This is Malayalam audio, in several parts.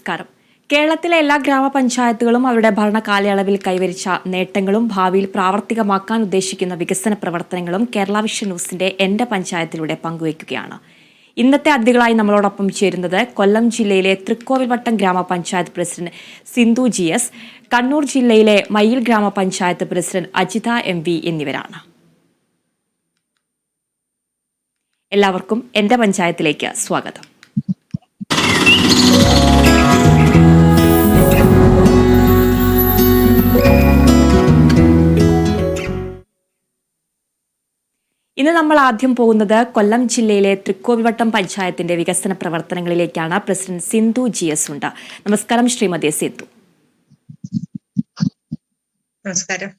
നമസ്കാരം. കേരളത്തിലെ എല്ലാ ഗ്രാമപഞ്ചായത്തുകളും അവരുടെ ഭരണകാലയളവിൽ കൈവരിച്ച നേട്ടങ്ങളും ഭാവിയിൽ പ്രാവർത്തികമാക്കാൻ ഉദ്ദേശിക്കുന്ന വികസന പ്രവർത്തനങ്ങളും കേരള വിഷൻ ന്യൂസിന്റെ എന്റെ പഞ്ചായത്തിലൂടെ പങ്കുവയ്ക്കുകയാണ്. ഇന്നത്തെ അതിഥികളായി നമ്മളോടൊപ്പം ചേരുന്നത് കൊല്ലം ജില്ലയിലെ തൃക്കോവിൽവട്ടം ഗ്രാമപഞ്ചായത്ത് പ്രസിഡന്റ് സിന്ധു GS, കണ്ണൂർ ജില്ലയിലെ മയ്യിൽ ഗ്രാമപഞ്ചായത്ത് പ്രസിഡന്റ് അജിത MV എന്നിവരാണ്. എല്ലാവർക്കും എന്റെ പഞ്ചായത്തിലേക്ക് സ്വാഗതം. ഇന്ന് നമ്മൾ ആദ്യം പോകുന്നത് കൊല്ലം ജില്ലയിലെ തൃക്കോവിൽവട്ടം പഞ്ചായത്തിന്റെ വികസന പ്രവർത്തനങ്ങളിലേക്കാണ്. പ്രസിഡന്റ് സിന്ധു GS ഉണ്ട്. നമസ്കാരം ശ്രീമതി സിന്ധു. നമസ്കാരം.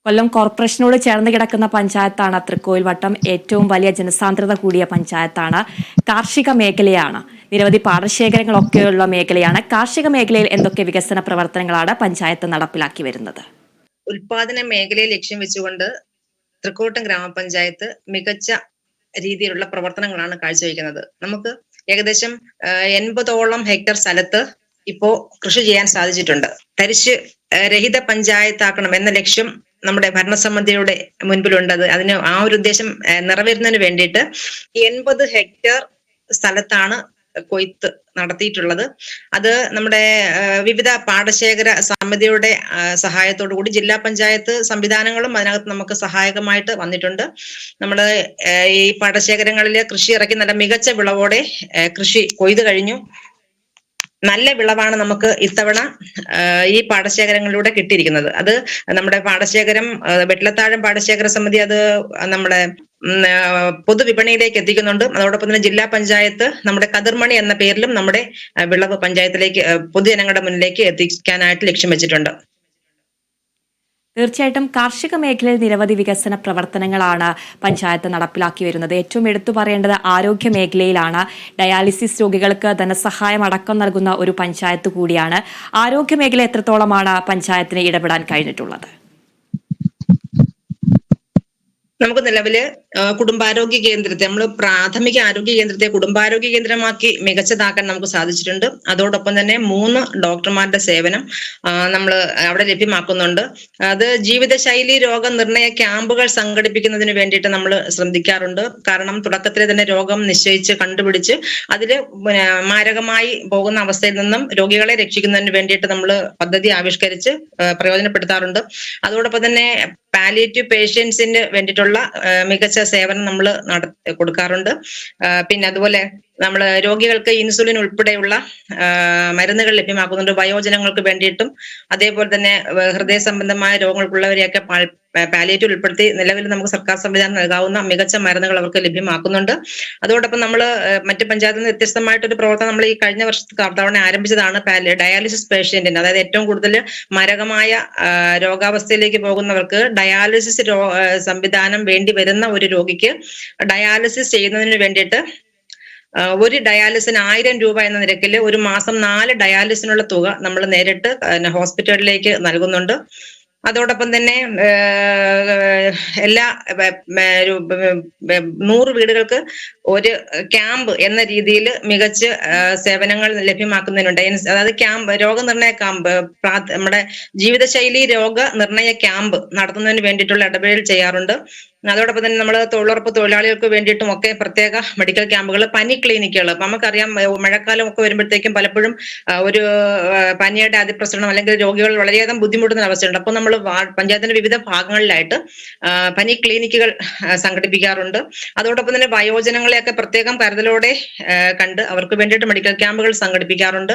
കൊല്ലം കോർപ്പറേഷനോട് ചേർന്ന് കിടക്കുന്ന പഞ്ചായത്താണ് തൃക്കോവിൽവട്ടം. ഏറ്റവും വലിയ ജനസാന്ദ്രത കൂടിയ പഞ്ചായത്താണ്. കാർഷിക മേഖലയാണ്. നിരവധി പാടശേഖരങ്ങളൊക്കെയുള്ള മേഖലയാണ്. കാർഷിക മേഖലയിൽ എന്തൊക്കെ വികസന പ്രവർത്തനങ്ങളാണ് പഞ്ചായത്ത് നടപ്പിലാക്കി വരുന്നത്? ഉൽപാദന മേഖലയെ ലക്ഷ്യം വെച്ചുകൊണ്ട് തൃക്കോട്ടം ഗ്രാമപഞ്ചായത്ത് മികച്ച രീതിയിലുള്ള പ്രവർത്തനങ്ങളാണ് കാഴ്ചവെക്കുന്നത്. നമുക്ക് ഏകദേശം 80ഓളം ഹെക്ടർ സ്ഥലത്ത് ഇപ്പോ കൃഷി ചെയ്യാൻ സാധിച്ചിട്ടുണ്ട്. തരിശ് രഹിത പഞ്ചായത്താക്കണം എന്ന ലക്ഷ്യം നമ്മുടെ ഭരണസമിതിയുടെ മുൻപിലുണ്ട്. അതിന് ആ ഒരു ഉദ്ദേശം നിറവേറുന്നതിന് വേണ്ടിയിട്ട് 80 ഹെക്ടർ സ്ഥലത്താണ് കൊയ്ത്ത് നടത്തിയിട്ടുള്ളത്. അത് നമ്മുടെ വിവിധ പാടശേഖര സമിതിയുടെ സഹായത്തോടു കൂടി ജില്ലാ പഞ്ചായത്ത് സംവിധാനങ്ങളും അതിനകത്ത് നമുക്ക് സഹായകമായിട്ട് വന്നിട്ടുണ്ട്. നമ്മൾ ഈ പാടശേഖരങ്ങളിലെ കൃഷി ഇറക്കി നല്ല മികച്ച വിളവോടെ കൃഷി കൊയ്ത് കഴിഞ്ഞു. നല്ല വിളവാണ് നമുക്ക് ഇത്തവണ ഈ പാടശേഖരങ്ങളിലൂടെ കിട്ടിയിരിക്കുന്നത്. അത് നമ്മുടെ പാടശേഖരം വെട്ടിലത്താഴം പാടശേഖര സമിതി അത് നമ്മുടെ പൊതുവിപണിയിലേക്ക് എത്തിക്കുന്നുണ്ട്. അതോടൊപ്പം തന്നെ ജില്ലാ പഞ്ചായത്ത് നമ്മുടെ കതിർമണി എന്ന പേരിലും നമ്മുടെ വിളവ് പഞ്ചായത്തിലേക്ക് പൊതുജനങ്ങളുടെ മുന്നിലേക്ക് എത്തിക്കാനായിട്ട് ലക്ഷ്യം വെച്ചിട്ടുണ്ട്. തീർച്ചയായിട്ടും കാർഷിക മേഖലയിൽ നിരവധി വികസന പ്രവർത്തനങ്ങളാണ് പഞ്ചായത്ത് നടപ്പിലാക്കി വരുന്നത്. ഏറ്റവും എടുത്തു പറയേണ്ടത് ആരോഗ്യ മേഖലയിലാണ്. ഡയാലിസിസ് രോഗികൾക്ക് ധനസഹായം അടക്കം നൽകുന്ന ഒരു പഞ്ചായത്ത് കൂടിയാണ്. ആരോഗ്യ മേഖല എത്രത്തോളമാണ് പഞ്ചായത്തിന് ഇടപെടാൻ കഴിഞ്ഞിട്ടുള്ളത്? നമുക്ക് നിലവില് കുടുംബാരോഗ്യ കേന്ദ്രത്തെ നമ്മൾ പ്രാഥമിക ആരോഗ്യ കേന്ദ്രത്തെ കുടുംബാരോഗ്യ കേന്ദ്രമാക്കി മികച്ചതാക്കാൻ നമുക്ക് സാധിച്ചിട്ടുണ്ട്. അതോടൊപ്പം തന്നെ 3 ഡോക്ടർമാരുടെ സേവനം നമ്മൾ അവിടെ ലഭ്യമാക്കുന്നുണ്ട്. അത് ജീവിതശൈലി രോഗനിർണയ ക്യാമ്പുകൾ സംഘടിപ്പിക്കുന്നതിന് വേണ്ടിയിട്ട് നമ്മൾ ശ്രദ്ധിക്കാറുണ്ട്. കാരണം തുടക്കത്തിലെ തന്നെ രോഗം നിശ്ചയിച്ച് കണ്ടുപിടിച്ച് അതിൽ മാരകമായി പോകുന്ന അവസ്ഥയിൽ നിന്നും രോഗികളെ രക്ഷിക്കുന്നതിന് വേണ്ടിയിട്ട് നമ്മൾ പദ്ധതി ആവിഷ്കരിച്ച് പ്രയോജനപ്പെടുത്താറുണ്ട്. അതോടൊപ്പം തന്നെ പാലിയേറ്റീവ് പേഷ്യൻസിന് വേണ്ടിയിട്ടുള്ള മികച്ച സേവനം നമ്മൾ കൊടുക്കാറുണ്ട്. പിന്നെ അതുപോലെ നമ്മൾ രോഗികൾക്ക് ഇൻസുലിൻ ഉൾപ്പെടെയുള്ള മരുന്നുകൾ ലഭ്യമാക്കുന്നുണ്ട്. വയോജനങ്ങൾക്ക് വേണ്ടിയിട്ടും അതേപോലെ തന്നെ ഹൃദയ സംബന്ധമായ രോഗങ്ങൾക്കുള്ളവരെയൊക്കെ പാലിയേറ്റീവ് ഉൾപ്പെടുത്തി നിലവിൽ നമുക്ക് സർക്കാർ സംവിധാനം നൽകാവുന്ന മികച്ച മരുന്നുകൾ അവർക്ക് ലഭ്യമാക്കുന്നുണ്ട്. അതോടൊപ്പം നമ്മൾ മറ്റ് പഞ്ചായത്തിൽ നിന്ന് വ്യത്യസ്തമായിട്ടൊരു പ്രവർത്തനം നമ്മൾ ഈ കഴിഞ്ഞ തവണ ആരംഭിച്ചതാണ് ഡയാലിസിസ് പേഷ്യന്റിന്. അതായത് ഏറ്റവും കൂടുതൽ മാരകമായ രോഗാവസ്ഥയിലേക്ക് പോകുന്നവർക്ക് ഡയാലിസിസ് സംവിധാനം വേണ്ടി വരുന്ന ഒരു രോഗിക്ക് ഡയാലിസിസ് ചെയ്യുന്നതിന് വേണ്ടിയിട്ട് ഒരു ഡയാലിസിന് 1000 രൂപ എന്ന നിരക്കിൽ ഒരു മാസം 4 ഡയാലിസിനുള്ള തുക നമ്മൾ നേരിട്ട് ഹോസ്പിറ്റലിലേക്ക് നൽകുന്നുണ്ട്. അതോടൊപ്പം തന്നെ എല്ലാ 100 വീടുകൾക്ക് ഒരു ക്യാമ്പ് എന്ന രീതിയിൽ മികച്ച സേവനങ്ങൾ ലഭ്യമാക്കുന്നതിനുണ്ട്. അതായത് ക്യാമ്പ് രോഗനിർണയ ക്യാമ്പ് നമ്മുടെ ജീവിതശൈലി രോഗനിർണയ ക്യാമ്പ് നടത്തുന്നതിന് വേണ്ടിയിട്ടുള്ള ഇടപെടൽ ചെയ്യാറുണ്ട്. അതോടൊപ്പം തന്നെ നമ്മൾ തൊഴിലുറപ്പ് തൊഴിലാളികൾക്ക് വേണ്ടിയിട്ടും ഒക്കെ പ്രത്യേക മെഡിക്കൽ ക്യാമ്പുകൾ, പനി ക്ലിനിക്കുകൾ. നമുക്കറിയാം മഴക്കാലം ഒക്കെ വരുമ്പോഴത്തേക്കും പലപ്പോഴും ഒരു പനിയുടെ അതിപ്രസരണം അല്ലെങ്കിൽ രോഗികൾ വളരെയധികം ബുദ്ധിമുട്ടുന്ന അവസ്ഥയുണ്ട്. അപ്പോൾ നമ്മൾ പഞ്ചായത്തിന്റെ വിവിധ ഭാഗങ്ങളിലായിട്ട് പനി ക്ലിനിക്കുകൾ സംഘടിപ്പിക്കാറുണ്ട്. അതോടൊപ്പം തന്നെ വയോജനങ്ങളെയൊക്കെ പ്രത്യേകം കരുതലോടെ കണ്ട് അവർക്ക് വേണ്ടിയിട്ട് മെഡിക്കൽ ക്യാമ്പുകൾ സംഘടിപ്പിക്കാറുണ്ട്.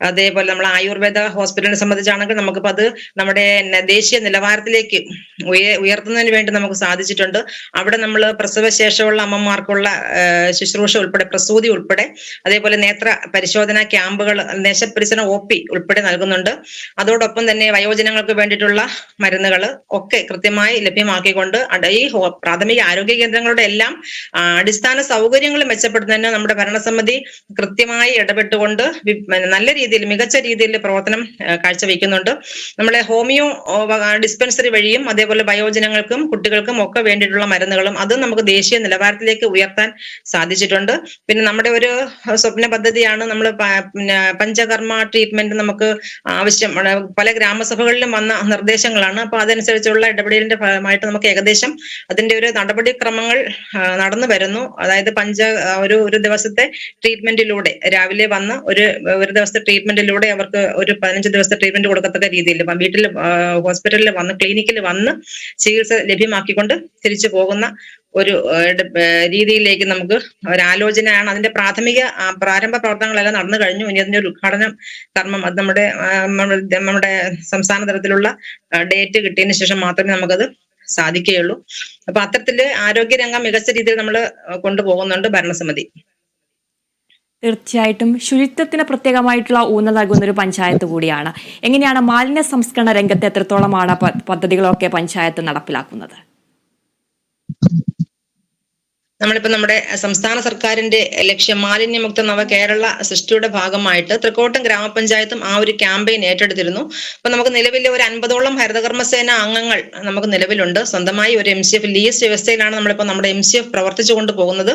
അതേപോലെ നമ്മൾ ആയുർവേദ ഹോസ്പിറ്റലിനെ സംബന്ധിച്ചാണെങ്കിൽ നമുക്കിപ്പോൾ അത് നമ്മുടെ ദേശീയ നിലവാരത്തിലേക്ക് ഉയർത്തുന്നതിന് വേണ്ടി നമുക്ക് സാധിച്ചിട്ടുണ്ട്. അവിടെ നമ്മൾ പ്രസവശേഷമുള്ള അമ്മമാർക്കുള്ള ശുശ്രൂഷ ഉൾപ്പെടെ പ്രസൂതി ഉൾപ്പെടെ അതേപോലെ നേത്ര പരിശോധന ക്യാമ്പുകൾ, ദേശപരിസര OP ഉൾപ്പെടെ നൽകുന്നുണ്ട്. അതോടൊപ്പം തന്നെ വയോജനങ്ങൾക്ക് വേണ്ടിയിട്ടുള്ള മരുന്നുകൾ ഒക്കെ കൃത്യമായി ലഭ്യമാക്കിക്കൊണ്ട് ഈ പ്രാഥമിക ആരോഗ്യ കേന്ദ്രങ്ങളുടെ എല്ലാം അടിസ്ഥാന സൗകര്യങ്ങൾ മെച്ചപ്പെടുത്തുന്നതിന് നമ്മുടെ ഭരണസമിതി കൃത്യമായി ഇടപെട്ടുകൊണ്ട് നല്ല രീതിയിൽ മികച്ച രീതിയിൽ പ്രവർത്തനം കാഴ്ചവെക്കുന്നുണ്ട്. നമ്മളെ ഹോമിയോ ഡിസ്പെൻസറി വഴിയും അതേപോലെ വയോജനങ്ങൾക്കും കുട്ടികൾക്കും ഒക്കെ വേണ്ടിയിട്ടുള്ള മരുന്നുകളും അതും നമുക്ക് ദേശീയ നിലവാരത്തിലേക്ക് ഉയർത്താൻ സാധിച്ചിട്ടുണ്ട്. പിന്നെ നമ്മുടെ ഒരു സ്വപ്ന പദ്ധതിയാണ് നമ്മൾ പിന്നെ പഞ്ചകർമ്മ ട്രീറ്റ്മെന്റ് നമുക്ക് ആവശ്യം പല ഗ്രാമസഭകളിലും വന്ന നിർദ്ദേശങ്ങളാണ്. അപ്പൊ അതനുസരിച്ചുള്ള ഇടപെടലിന്റെ ഭാഗമായിട്ട് നമുക്ക് ഏകദേശം അതിന്റെ ഒരു നടപടിക്രമങ്ങൾ നടന്നു വരുന്നു. അതായത് ഒരു ദിവസത്തെ ട്രീറ്റ്മെന്റിലൂടെ രാവിലെ വന്ന് ഒരു ദിവസത്തെ ട്രീറ്റ്മെന്റിലൂടെ അവർക്ക് ഒരു 15 ദിവസത്തെ ട്രീറ്റ്മെന്റ് കൊടുക്കത്തക്ക രീതിയിൽ വീട്ടിൽ ഹോസ്പിറ്റലിൽ വന്ന് ക്ലിനിക്കിൽ വന്ന് ചികിത്സ ലഭ്യമാക്കിക്കൊണ്ട് തിരിച്ചു പോകുന്ന ഒരു രീതിയിലേക്ക് നമുക്ക് ഒരാലോചനയാണ്. അതിന്റെ പ്രാരംഭ പ്രവർത്തനങ്ങളെല്ലാം നടന്നു കഴിഞ്ഞു. ഇനി അതിന്റെ ഒരു ഉദ്ഘാടനം കർമ്മം അത് നമ്മുടെ സംസ്ഥാന തലത്തിലുള്ള ഡേറ്റ് കിട്ടിയതിന് ശേഷം മാത്രമേ നമുക്കത് സാധിക്കുകയുള്ളൂ. അപ്പൊ അത്തരത്തില് ആരോഗ്യരംഗം മികച്ച രീതിയിൽ നമ്മൾ കൊണ്ടുപോകുന്നുണ്ട് ഭരണസമിതി. തീർച്ചയായിട്ടും ശുചിത്വത്തിന് പ്രത്യേകമായിട്ടുള്ള ഊന്നൽ നൽകുന്ന ഒരു പഞ്ചായത്ത് കൂടിയാണ്. എങ്ങനെയാണ് മാലിന്യ സംസ്കരണ രംഗത്ത് എത്രത്തോളമാണ് പദ്ധതികളൊക്കെ പഞ്ചായത്ത് നടപ്പിലാക്കുന്നത്? നമ്മളിപ്പോ നമ്മുടെ സംസ്ഥാന സർക്കാരിന്റെ ലക്ഷ്യം മാലിന്യമുക്ത നവകേരള സൃഷ്ടിയുടെ ഭാഗമായിട്ട് തൃക്കോട്ടം ഗ്രാമപഞ്ചായത്തും ആ ഒരു ക്യാമ്പയിൻ ഏറ്റെടുത്തിരുന്നു. അപ്പൊ നമുക്ക് നിലവിൽ ഒരു 50ഓളം ഹരിതകർമ്മസേന അംഗങ്ങൾ നമുക്ക് നിലവിലുണ്ട്. സ്വന്തമായി ഒരു MCF ലീസ് വ്യവസ്ഥയിലാണ് നമ്മളിപ്പോ നമ്മുടെ MCF പ്രവർത്തിച്ചു കൊണ്ട് പോകുന്നത്.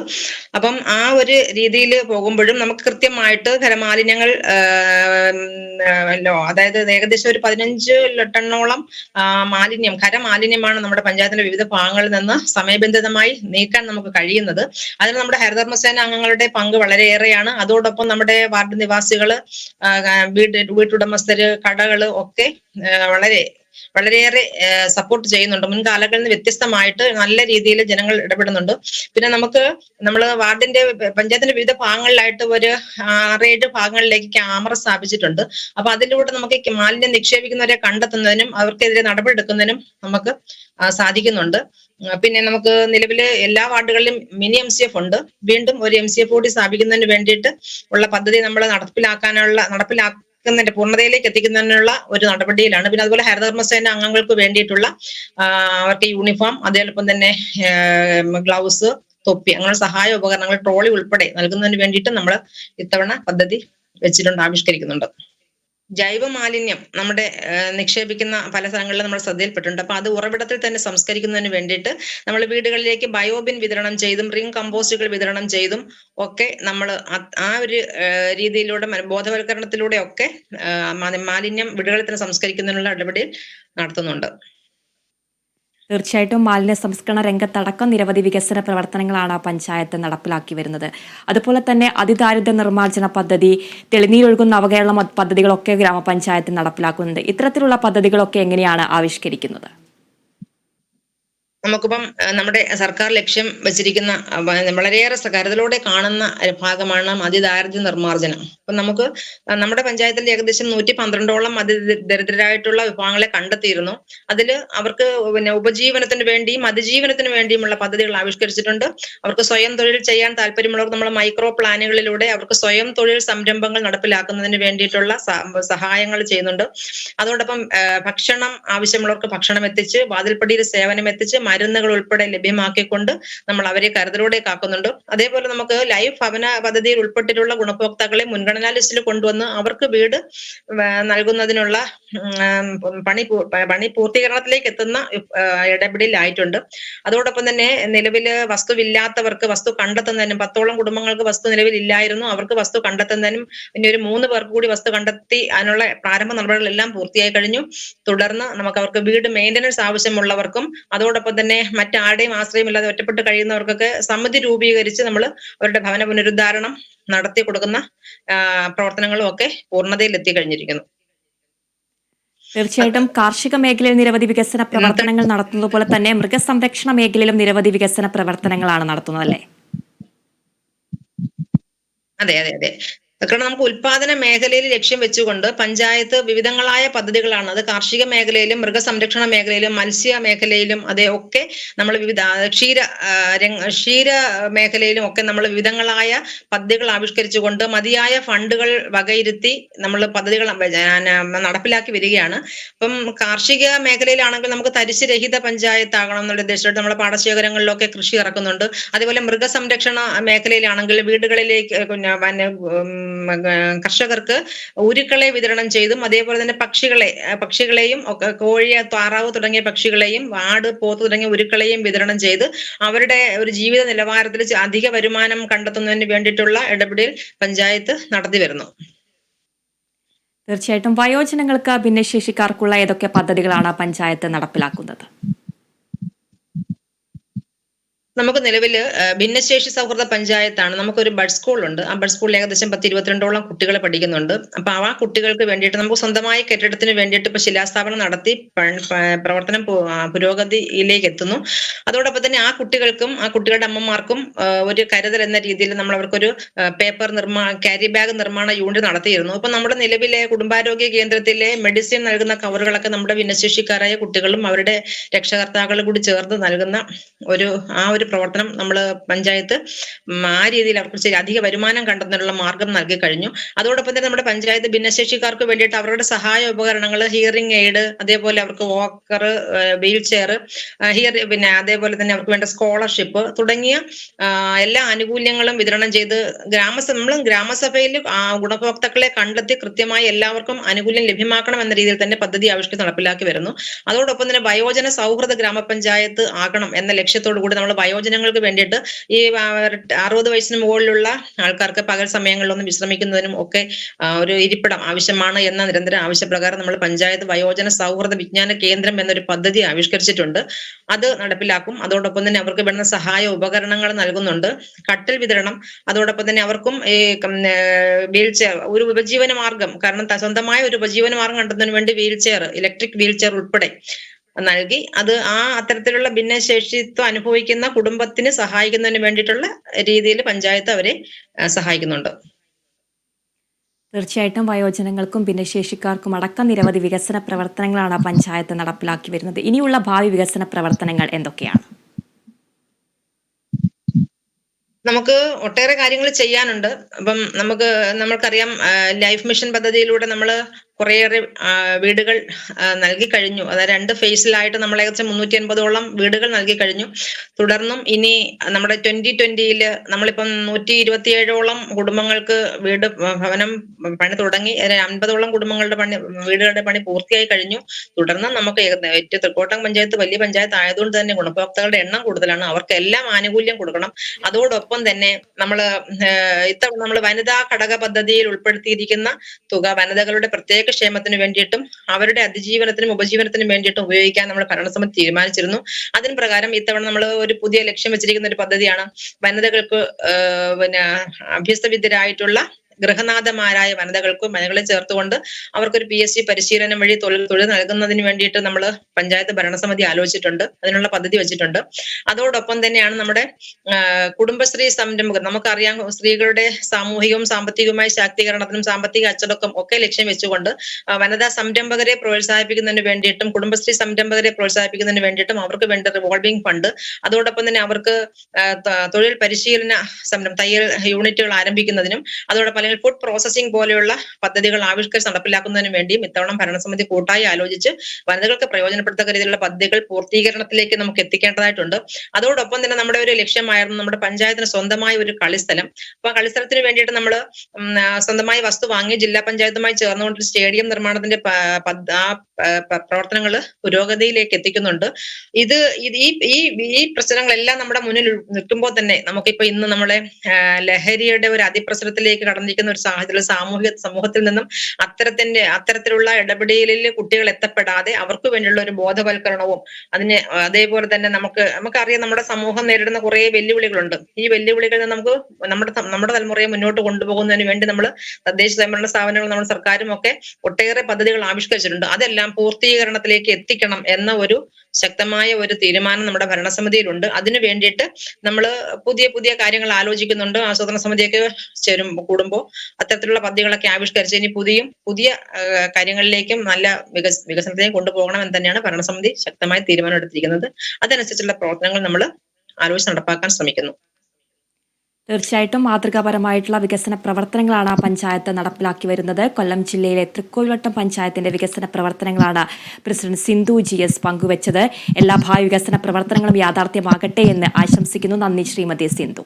അപ്പം ആ ഒരു രീതിയിൽ പോകുമ്പോഴും നമുക്ക് കൃത്യമായിട്ട് ഖരമാലിന്യങ്ങൾ അതായത് ഏകദേശം ഒരു 15 ടണ്ണോളം ഖരമാലിന്യമാണ് നമ്മുടെ പഞ്ചായത്തിന്റെ വിവിധ ഭാഗങ്ങളിൽ നിന്ന് സമയബന്ധിതമായി നീക്കാൻ നമുക്ക് കഴിയുന്നത്. അതിന് നമ്മുടെ ഹരിതകർമ്മസേന അംഗങ്ങളുടെ പങ്ക് വളരെയേറെയാണ്. അതോടൊപ്പം നമ്മുടെ വാർഡ് നിവാസികള്, വീട്ടുടമസ്ഥര്, കടകള് ഒക്കെ വളരെയേറെ സപ്പോർട്ട് ചെയ്യുന്നുണ്ട്. മുൻകാലങ്ങളിൽ നിന്ന് വ്യത്യസ്തമായിട്ട് നല്ല രീതിയിൽ ജനങ്ങൾ ഇടപെടുന്നുണ്ട്. പിന്നെ നമ്മള് പഞ്ചായത്തിന്റെ വിവിധ ഭാഗങ്ങളിലായിട്ട് ഒരു 6-7 ഭാഗങ്ങളിലേക്ക് ക്യാമറ സ്ഥാപിച്ചിട്ടുണ്ട്. അപ്പൊ അതിലൂടെ നമുക്ക് മാലിന്യം നിക്ഷേപിക്കുന്നവരെ കണ്ടെത്തുന്നതിനും അവർക്കെതിരെ നടപടിയെടുക്കുന്നതിനും നമുക്ക് സാധിക്കുന്നുണ്ട്. പിന്നെ നമുക്ക് നിലവില് എല്ലാ വാർഡുകളിലും മിനി MCF ഉണ്ട്. വീണ്ടും ഒരു MCF കൂടി സ്ഥാപിക്കുന്നതിന് വേണ്ടിയിട്ട് ഉള്ള പദ്ധതി നമ്മൾ നടപ്പിലാക്കുന്നതിന്റെ പൂർണ്ണതയിലേക്ക് എത്തിക്കുന്നതിനുള്ള ഒരു നടപടിയിലാണ്. പിന്നെ അതുപോലെ ഹരിതകർമ്മസേന അംഗങ്ങൾക്ക് വേണ്ടിയിട്ടുള്ള അവർക്ക് യൂണിഫോം, അതേപോലെ തന്നെ ഗ്ലൗസ്, തൊപ്പി, അങ്ങനെ സഹായ ഉപകരണങ്ങൾ, ട്രോളി ഉൾപ്പെടെ നൽകുന്നതിന് വേണ്ടിയിട്ട് നമ്മൾ ഇത്തവണ പദ്ധതി ആവിഷ്കരിക്കുന്നുണ്ട്. ജൈവ മാലിന്യം നമ്മുടെ നിക്ഷേപിക്കുന്ന പല സ്ഥലങ്ങളിലും നമ്മൾ ശ്രദ്ധയിൽപ്പെട്ടിട്ടുണ്ട്. അപ്പൊ അത് ഉറവിടത്തിൽ തന്നെ സംസ്കരിക്കുന്നതിന് വേണ്ടിയിട്ട് നമ്മൾ വീടുകളിലേക്ക് ബയോബിൻ വിതരണം ചെയ്തും റിംഗ് കമ്പോസ്റ്റുകൾ വിതരണം ചെയ്തും ഒക്കെ നമ്മൾ ആ ഒരു രീതിയിലൂടെ ബോധവൽക്കരണത്തിലൂടെ ഒക്കെ മാലിന്യം വീടുകളിൽ തന്നെ സംസ്കരിക്കുന്നതിനുള്ള നടപടി നടത്തുന്നുണ്ട്. തീർച്ചയായിട്ടും മാലിന്യ സംസ്കരണ രംഗത്തടക്കം നിരവധി വികസന പ്രവർത്തനങ്ങളാണ് പഞ്ചായത്ത് നടപ്പിലാക്കി വരുന്നത്. അതുപോലെ തന്നെ അതിദാരിദ്ര്യ നിർമ്മാർജ്ജന പദ്ധതി, തെളിനീരൊഴുകുന്ന നവകേരളം പദ്ധതികളൊക്കെ ഗ്രാമപഞ്ചായത്ത് നടപ്പിലാക്കുന്നുണ്ട്. ഇത്തരത്തിലുള്ള പദ്ധതികളൊക്കെ എങ്ങനെയാണ് ആവിഷ്കരിക്കുന്നത്? നമുക്കിപ്പം നമ്മുടെ സർക്കാർ ലക്ഷ്യം വെച്ചിരിക്കുന്ന വളരെയേറെ കരുതലോടെ കാണുന്ന ഭാഗമാണ് അതിദാരിദ്ര്യ നിർമ്മാർജ്ജനം. അപ്പൊ നമുക്ക് നമ്മുടെ പഞ്ചായത്തിൽ ഏകദേശം 112ഓളം അതിദരിദ്രരായിട്ടുള്ള വിഭാഗങ്ങളെ കണ്ടെത്തിയിരുന്നു. അതില് അവർക്ക് പിന്നെ ഉപജീവനത്തിന് വേണ്ടിയും അതിജീവനത്തിന് വേണ്ടിയുമുള്ള പദ്ധതികൾ ആവിഷ്കരിച്ചിട്ടുണ്ട്. അവർക്ക് സ്വയം തൊഴിൽ ചെയ്യാൻ താല്പര്യമുള്ളവർക്ക് നമ്മൾ മൈക്രോ പ്ലാനുകളിലൂടെ അവർക്ക് സ്വയം തൊഴിൽ സംരംഭങ്ങൾ നടപ്പിലാക്കുന്നതിന് വേണ്ടിയിട്ടുള്ള സഹായങ്ങൾ ചെയ്യുന്നുണ്ട്. അതോടൊപ്പം ഭക്ഷണം ആവശ്യമുള്ളവർക്ക് ഭക്ഷണം എത്തിച്ച്, വാതിൽപ്പടിയിൽ സേവനം എത്തിച്ച്, മരുന്നുകൾ ഉൾപ്പെടെ ലഭ്യമാക്കിക്കൊണ്ട് നമ്മൾ അവരെ കരുതലോടെ കാക്കുന്നുണ്ട്. അതേപോലെ നമുക്ക് ലൈഫ് ഭവന പദ്ധതിയിൽ ഉൾപ്പെട്ടിട്ടുള്ള ഗുണഭോക്താക്കളെ മുൻഗണനാ ലിസ്റ്റിൽ കൊണ്ടുവന്ന് അവർക്ക് വീട് നൽകുന്നതിനുള്ള പണി പൂർത്തീകരണത്തിലേക്ക് എത്തുന്ന ഇടപെടലായിട്ടുണ്ട്. അതോടൊപ്പം തന്നെ നിലവില് വസ്തുവില്ലാത്തവർക്ക് വസ്തു കണ്ടെത്തുന്നതിനും 10ഓളം കുടുംബങ്ങൾക്ക് വസ്തു നിലവിലില്ലായിരുന്നു. അവർക്ക് വസ്തു കണ്ടെത്തുന്നതിനും ഇനി ഒരു 3 പേർക്ക് കൂടി വസ്തു കണ്ടെത്തി അതിനുള്ള പ്രാരംഭ നടപടികളെല്ലാം പൂർത്തിയായി കഴിഞ്ഞു. തുടർന്ന് നമുക്ക് അവർക്ക് വീട് മെയിൻ്റനൻസ് ആവശ്യമുള്ളവർക്കും അതോടൊപ്പം തന്നെ മറ്റാരുടെയും ആശ്രയമില്ലാതെ ഒറ്റപ്പെട്ട് കഴിയുന്നവർക്കൊക്കെ സമിതി രൂപീകരിച്ച് നമ്മൾ അവരുടെ ഭവന പുനരുദ്ധാരണം നടത്തി കൊടുക്കുന്ന പ്രവർത്തനങ്ങളും ഒക്കെ പൂർണ്ണതയിൽ എത്തിക്കഴിഞ്ഞിരിക്കുന്നു. തീർച്ചയായിട്ടും കാർഷിക മേഖലയിൽ നിരവധി വികസന പ്രവർത്തനങ്ങൾ നടത്തുന്നത് പോലെ തന്നെ മൃഗസംരക്ഷണ മേഖലയിലും നിരവധി വികസന പ്രവർത്തനങ്ങളാണ് നടത്തുന്നത്, അല്ലേ? അതെ. കാരണം നമുക്ക് ഉൽപാദന മേഖലയിൽ ലക്ഷ്യം വെച്ചുകൊണ്ട് പഞ്ചായത്ത് വിവിധങ്ങളായ പദ്ധതികളാണ്. അത് കാർഷിക മേഖലയിലും മൃഗസംരക്ഷണ മേഖലയിലും മത്സ്യ മേഖലയിലും ഒക്കെ നമ്മൾ ക്ഷീര മേഖലയിലും ഒക്കെ നമ്മൾ വിവിധങ്ങളായ പദ്ധതികൾ ആവിഷ്കരിച്ചുകൊണ്ട് മതിയായ ഫണ്ടുകൾ വകയിരുത്തി നമ്മൾ പദ്ധതികൾ നടപ്പിലാക്കി വരികയാണ്. അപ്പം കാർഷിക മേഖലയിലാണെങ്കിൽ നമുക്ക് തരിശ് രഹിത പഞ്ചായത്ത് ആകണം എന്നുള്ള ഉദ്ദേശത്തോടെ നമ്മുടെ പാടശേഖരങ്ങളിലൊക്കെ കൃഷി ഇറക്കുന്നുണ്ട്. അതേപോലെ മൃഗസംരക്ഷണ മേഖലയിലാണെങ്കിൽ വീടുകളിലേക്ക് കർഷകർക്ക് ഉരുക്കളെ വിതരണം ചെയ്തും അതേപോലെ തന്നെ പക്ഷികളെയും ഒക്കെ കോഴി, താറാവ് തുടങ്ങിയ പക്ഷികളെയും ആട്, പോത്ത് തുടങ്ങിയ ഉരുക്കളെയും വിതരണം ചെയ്ത് അവരുടെ ഒരു ജീവിത നിലവാരത്തിൽ അധിക വരുമാനം കണ്ടെത്തുന്നതിന് വേണ്ടിയിട്ടുള്ള ഇടപെടൽ പഞ്ചായത്ത് നടത്തി വരുന്നു. തീർച്ചയായിട്ടും വയോജനങ്ങൾക്ക് ഭിന്നശേഷിക്കാർക്കുള്ള ഏതൊക്കെ പദ്ധതികളാണ് പഞ്ചായത്ത് നടപ്പിലാക്കുന്നത്? നമുക്ക് നിലവിൽ ഭിന്നശേഷി സൗഹൃദ പഞ്ചായത്താണ്. നമുക്കൊരു ബഡ് സ്കൂളുണ്ട്. ആ ബഡ് സ്കൂളിൽ ഏകദേശം 10-22ഓളം കുട്ടികൾ പഠിക്കുന്നുണ്ട്. അപ്പൊ ആ കുട്ടികൾക്ക് വേണ്ടിയിട്ട് നമുക്ക് സ്വന്തമായ കെട്ടിടത്തിന് വേണ്ടിയിട്ട് ഇപ്പൊ ശിലാസ്ഥാപനം നടത്തി പ്രവർത്തനം പുരോഗതിയിലേക്ക് എത്തുന്നു. അതോടൊപ്പം തന്നെ ആ കുട്ടികൾക്കും ആ കുട്ടികളുടെ അമ്മമാർക്കും ഒരു കരുതൽ എന്ന രീതിയിൽ നമ്മൾ അവർക്കൊരു പേപ്പർ ക്യാരി ബാഗ് നിർമ്മാണ യൂണിറ്റ് നടത്തിയിരുന്നു. ഇപ്പൊ നമ്മുടെ നിലവിലെ കുടുംബാരോഗ്യ കേന്ദ്രത്തിലെ മെഡിസിൻ നൽകുന്ന കവറുകളൊക്കെ നമ്മുടെ ഭിന്നശേഷിക്കാരായ കുട്ടികളും അവരുടെ രക്ഷകർത്താക്കളും കൂടി ചേർന്ന് നൽകുന്ന ആ ഒരു പ്രവർത്തനം നമ്മൾ പഞ്ചായത്ത് ആ രീതിയിൽ അവർക്ക് അധിക വരുമാനം കണ്ടെത്തുന്നതിനുള്ള മാർഗം നൽകി കഴിഞ്ഞു. അതോടൊപ്പം തന്നെ നമ്മുടെ പഞ്ചായത്ത് ഭിന്നശേഷിക്കാർക്ക് വേണ്ടിയിട്ട് അവരുടെ സഹായ ഉപകരണങ്ങൾ, ഹിയറിംഗ് എയ്ഡ്, അതേപോലെ അവർക്ക് വാക്കർ, വീൽ ചെയർ, പിന്നെ അതേപോലെ തന്നെ അവർക്ക് വേണ്ട സ്കോളർഷിപ്പ് തുടങ്ങിയ എല്ലാ ആനുകൂല്യങ്ങളും വിതരണം ചെയ്ത് ഗ്രാമസഭയിൽ ഗുണഭോക്താക്കളെ കണ്ടെത്തി കൃത്യമായി എല്ലാവർക്കും ആനുകൂല്യം ലഭ്യമാക്കണം എന്ന രീതിയിൽ തന്നെ പദ്ധതി ആവിഷ്കരിച്ച് നടപ്പിലാക്കി വരുന്നു. അതോടൊപ്പം തന്നെ വയോജന സൗഹൃദ ഗ്രാമപഞ്ചായത്ത് ആകണം എന്ന ലക്ഷ്യത്തോടു കൂടി നമ്മൾ വയോജനങ്ങൾക്ക് വേണ്ടിയിട്ട് ഈ 60 വയസ്സിന് മുകളിലുള്ള ആൾക്കാർക്ക് പകൽ സമയങ്ങളിലൊന്നും വിശ്രമിക്കുന്നതിനും ഒക്കെ ഒരു ഇരിപ്പിടം ആവശ്യമാണ് എന്ന നിരന്തര ആവശ്യപ്രകാരം നമ്മൾ പഞ്ചായത്ത് വയോജന സൗഹൃദ വിജ്ഞാന കേന്ദ്രം എന്നൊരു പദ്ധതി ആവിഷ്കരിച്ചിട്ടുണ്ട്. അത് നടപ്പിലാക്കും. അതോടൊപ്പം തന്നെ അവർക്ക് വേണ്ട സഹായ ഉപകരണങ്ങൾ നൽകുന്നുണ്ട്, കട്ടിൽ വിതരണം, അതോടൊപ്പം തന്നെ അവർക്കും ഈ വീൽ ചെയർ ഒരു ഉപജീവന മാർഗം, കാരണം സ്വന്തമായ ഒരു ഉപജീവന മാർഗം കണ്ടെത്തുന്നതിന് വേണ്ടി wheel chair, electric wheel chair ഉൾപ്പെടെ നൽകി അത് അത്തരത്തിലുള്ള ഭിന്നശേഷിത്വം അനുഭവിക്കുന്ന കുടുംബത്തിന് സഹായിക്കുന്നതിന് വേണ്ടിയിട്ടുള്ള രീതിയിൽ പഞ്ചായത്ത് അവരെ സഹായിക്കുന്നുണ്ട്. തീർച്ചയായിട്ടും വയോജനങ്ങൾക്കും ഭിന്നശേഷിക്കാർക്കും അടക്കം നിരവധി വികസന പ്രവർത്തനങ്ങളാണ് പഞ്ചായത്ത് നടപ്പിലാക്കി വരുന്നത്. ഇനിയുള്ള ഭാവി വികസന പ്രവർത്തനങ്ങൾ എന്തൊക്കെയാണ്? നമുക്ക് ഒട്ടേറെ കാര്യങ്ങൾ ചെയ്യാനുണ്ട്. അപ്പം നമ്മൾക്കറിയാം, ലൈഫ് മിഷൻ പദ്ധതിയിലൂടെ നമ്മൾ കുറേയേറെ വീടുകൾ നൽകി കഴിഞ്ഞു. അതായത് 2 ഫേസിലായിട്ട് നമ്മൾ ഏകദേശം 380ഓളം വീടുകൾ നൽകി കഴിഞ്ഞു. തുടർന്നും ഇനി നമ്മുടെ 2020 നമ്മളിപ്പം 127ഓളം കുടുംബങ്ങൾക്ക് ഭവനം പണി തുടങ്ങി. 50ഓളം കുടുംബങ്ങളുടെ വീടുകളുടെ പണി പൂർത്തിയായി കഴിഞ്ഞു. തുടർന്ന് നമുക്ക് തൃക്കോട്ടം പഞ്ചായത്ത് വലിയ പഞ്ചായത്ത് ആയതുകൊണ്ട് തന്നെ ഗുണഭോക്താക്കളുടെ എണ്ണം കൂടുതലാണ്. അവർക്ക് എല്ലാം ആനുകൂല്യം കൊടുക്കണം. അതോടൊപ്പം തന്നെ ഇത്തവണ നമ്മൾ വനിതാ ഘടക പദ്ധതിയിൽ ഉൾപ്പെടുത്തിയിരിക്കുന്ന തുക വനിതകളുടെ പ്രത്യേക ക്ഷേമത്തിന് വേണ്ടിയിട്ടും അവരുടെ അതിജീവനത്തിനും ഉപജീവനത്തിനും വേണ്ടിയിട്ടും ഉപയോഗിക്കാൻ നമ്മൾ ഭരണസമിതി തീരുമാനിച്ചിരുന്നു. അതിന് പ്രകാരം ഇത്തവണ നമ്മൾ ഒരു പുതിയ ലക്ഷ്യം വെച്ചിരിക്കുന്ന ഒരു പദ്ധതിയാണ് വനിതകൾക്ക് അഭ്യസ്തവിദ്യരായിട്ടുള്ള ഗൃഹനാഥമാരായ വനിതകളെ ചേർത്തുകൊണ്ട് അവർക്കൊരു PSC പരിശീലനം വഴി തൊഴിൽ നൽകുന്നതിന് വേണ്ടിയിട്ട് നമ്മൾ പഞ്ചായത്ത് ഭരണസമിതി ആലോചിച്ചിട്ടുണ്ട്. അതിനുള്ള പദ്ധതി വെച്ചിട്ടുണ്ട്. അതോടൊപ്പം തന്നെയാണ് നമ്മുടെ കുടുംബശ്രീ സംരംഭകർ. നമുക്കറിയാം, സ്ത്രീകളുടെ സാമൂഹികവും സാമ്പത്തികവുമായ ശാക്തീകരണത്തിനും സാമ്പത്തിക അച്ചടക്കം ഒക്കെ ലക്ഷ്യം വെച്ചുകൊണ്ട് വനിതാ സംരംഭകരെ പ്രോത്സാഹിപ്പിക്കുന്നതിന് വേണ്ടിയിട്ടും കുടുംബശ്രീ സംരംഭകരെ പ്രോത്സാഹിപ്പിക്കുന്നതിന് വേണ്ടിയിട്ടും അവർക്ക് വേണ്ട റിവോൾവിംഗ് ഫണ്ട്, അതോടൊപ്പം തന്നെ അവർക്ക് തൊഴിൽ പരിശീലന തയ്യൽ യൂണിറ്റുകൾ ആരംഭിക്കുന്നതിനും അതോടൊപ്പം അല്ലെങ്കിൽ ഫുഡ് പ്രോസസിംഗ് പോലെയുള്ള പദ്ധതികൾ ആവിഷ്കരിച്ച് നടപ്പിലാക്കുന്നതിന് വേണ്ടിയും ഇത്തവണ ഭരണസമിതി കൂട്ടായി ആലോചിച്ച് വനിതകൾക്ക് പ്രയോജനപ്പെടുത്തക്ക രീതിയിലുള്ള പദ്ധതികൾ പൂർത്തീകരണത്തിലേക്ക് നമുക്ക് എത്തിക്കേണ്ടതായിട്ടുണ്ട്. അതോടൊപ്പം തന്നെ നമ്മുടെ ഒരു ലക്ഷ്യമായിരുന്നു നമ്മുടെ പഞ്ചായത്തിന് സ്വന്തമായ ഒരു കളിസ്ഥലം. അപ്പൊ ആ കളിസ്ഥലത്തിന് വേണ്ടിയിട്ട് നമ്മൾ സ്വന്തമായി വസ്തു വാങ്ങി ജില്ലാ പഞ്ചായത്തുമായി ചേർന്നുകൊണ്ട് സ്റ്റേഡിയം നിർമ്മാണത്തിന്റെ പ്രവർത്തനങ്ങൾ പുരോഗതിയിലേക്ക് എത്തിക്കുന്നുണ്ട്. ഈ പ്രശ്നങ്ങളെല്ലാം നമ്മുടെ മുന്നിൽ നിൽക്കുമ്പോൾ തന്നെ നമുക്കിപ്പോ ഇന്ന് നമ്മളെ ലഹരിയുടെ ഒരു അതിപ്രസരത്തിലേക്ക് കടന്നിരിക്കുന്ന ഒരു സാഹചര്യം സമൂഹത്തിൽ നിന്നും അത്തരത്തിലുള്ള ഇടപെടലിൽ കുട്ടികൾ എത്തപ്പെടാതെ അവർക്ക് വേണ്ടിയുള്ള ഒരു ബോധവൽക്കരണവും അതേപോലെ തന്നെ നമുക്കറിയാം നമ്മുടെ സമൂഹം നേരിടുന്ന കുറെ വെല്ലുവിളികളുണ്ട്. ഈ വെല്ലുവിളികളിൽ നിന്ന് നമുക്ക് നമ്മുടെ തലമുറയെ മുന്നോട്ട് കൊണ്ടുപോകുന്നതിന് വേണ്ടി നമ്മൾ തദ്ദേശ സ്വയംഭരണ സ്ഥാപനങ്ങളും നമ്മുടെ സർക്കാരും ഒക്കെ ഒട്ടേറെ പദ്ധതികൾ ആവിഷ്കരിച്ചിട്ടുണ്ട്. അതെല്ലാം പൂർത്തീകരണത്തിലേക്ക് എത്തിക്കണം എന്ന ഒരു ശക്തമായ ഒരു തീരുമാനം നമ്മുടെ ഭരണസമിതിയിലുണ്ട്. അതിനു വേണ്ടിയിട്ട് നമ്മൾ പുതിയ കാര്യങ്ങൾ ആലോചിക്കുന്നുണ്ട്. ആസൂത്രണ സമിതിയൊക്കെ കൂടുമ്പോൾ അത്തരത്തിലുള്ള പദ്ധതികളൊക്കെ ആവിഷ്കരിച്ച് ഇനി പുതിയ കാര്യങ്ങളിലേക്കും നല്ല വികസനത്തിലേക്ക് കൊണ്ടുപോകണം എന്ന് തന്നെയാണ് ഭരണസമിതി ശക്തമായ തീരുമാനം എടുത്തിരിക്കുന്നത്. അതനുസരിച്ചുള്ള പ്രവർത്തനങ്ങൾ നമ്മൾ ആലോചിച്ച് നടപ്പാക്കാൻ ശ്രമിക്കുന്നു. തീർച്ചയായിട്ടും മാതൃകാപരമായിട്ടുള്ള വികസന പ്രവർത്തനങ്ങളാണ് പഞ്ചായത്ത് നടപ്പിലാക്കി വരുന്നത്. കൊല്ലം ജില്ലയിലെ തൃക്കോവിൽവട്ടം പഞ്ചായത്തിന്റെ വികസന പ്രവർത്തനങ്ങളാണ് പ്രസിഡന്റ് സിന്ധു GS പങ്കുവച്ചത്. എല്ലാ ഭാവി വികസന പ്രവർത്തനങ്ങളും യാഥാർത്ഥ്യമാകട്ടെ എന്ന് ആശംസിക്കുന്നു. നന്ദി ശ്രീമതി സിന്ധു.